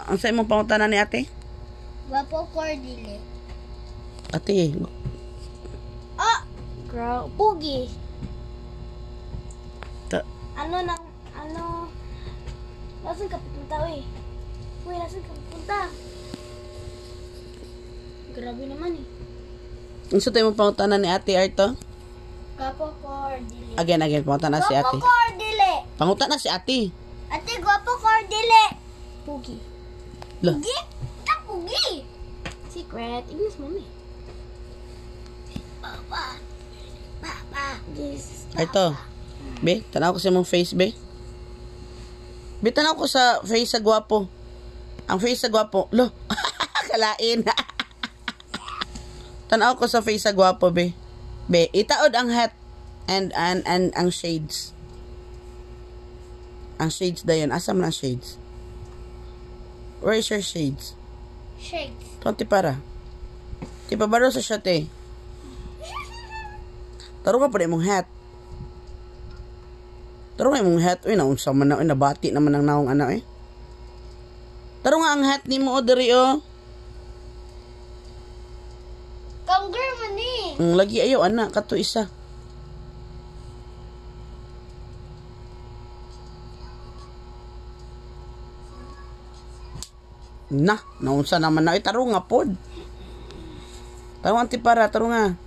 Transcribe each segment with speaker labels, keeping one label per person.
Speaker 1: Ang sa imong pangutana ni ate?
Speaker 2: Gwapo ko dili.
Speaker 1: Ate.
Speaker 2: Oh! Girl, pugi. Ano? Nasaan ka pupunta, uy? Uy, nasaan ka pupunta? Grabe naman eh.
Speaker 1: Ang sa imong pangutana ni ate Arto?
Speaker 2: Gwapo ko dili.
Speaker 1: Again, pangutana si ate.
Speaker 2: Gwapo ko dili.
Speaker 1: Pangutana si ate.
Speaker 2: Ate, gwapo ko dili. Pugi.
Speaker 1: Lah.
Speaker 2: Pugi? Pugi! Secret. Ignis mo eh. Papa. This.
Speaker 1: Arto. Be, tanaw ko sa imong face, be. Be, tanaw ko sa face sa gwapo. Ang face sa gwapo. Lo. Kalain. Tanaw ko sa face sa gwapo, be. Be, itaod ang hat and ang shades. Ang shades dayon. Asa man ang shades? Where is your shades?
Speaker 2: Shades.
Speaker 1: Tonti para. Ti pa baro sa shot eh. Taro ka pa mong hat. Taro nga mong hat. Uy, naunsa man na. Uy, nabati naman ang naong anak eh. Taro nga ang hat ni mo o diri o.
Speaker 2: Kangger man eh.
Speaker 1: Lagi ayaw anak. Kato isa. Naunsa naman na. Taro nga pod. Taro nga tipara. Taro nga.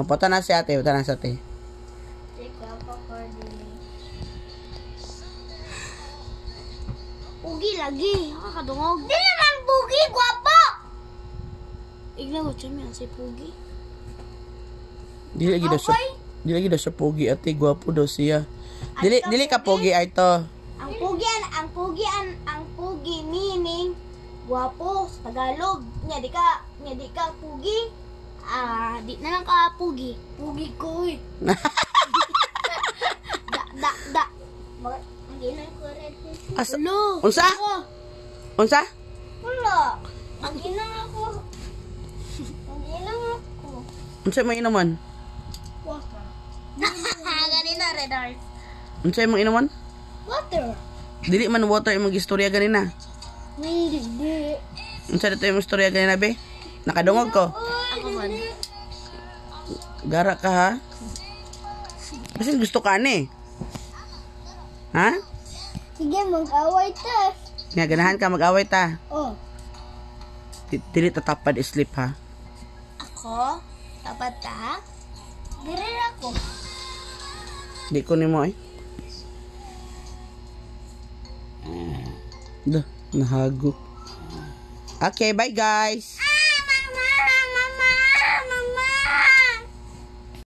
Speaker 1: Pata na si ate. Pata na si ate.
Speaker 2: Pugi lagi. Nakakadungog. Di naman pugi. Gwapo. Igla ko siya may si pugi.
Speaker 1: Di lagi daw siya pogi. Ate, gwapo daw siya. Dili ka pogi, Arto.
Speaker 2: Ang pugi meaning guwapo sa Tagalog. Nya di ka pugi. Di na lang ka pugi. Pugi ko eh. Da. Hindi na ko rin.
Speaker 1: Unsa? Unsa?
Speaker 2: Wala. Hindi na ako.
Speaker 1: Unsa mo inuman?
Speaker 2: Water. Ganina, Red Heart.
Speaker 1: Unsa mo inuman?
Speaker 2: Water.
Speaker 1: Dili man water imong istorya ganina.
Speaker 2: Hindi.
Speaker 1: Unsa dito imong istorya ganina, be? Nakadungog ko.
Speaker 2: Ako man.
Speaker 1: Gara ka ha? Kasi gusto ka ni. Ha?
Speaker 2: Sige, mag-away ta.
Speaker 1: Nga, ganahan ka mag-away ta.
Speaker 2: Oh.
Speaker 1: Dili tatapad sleep ha?
Speaker 2: Ako? Tapat ta? Dire ako.
Speaker 1: Di ko nimo ay. Dah, nahago. Okay, bye guys.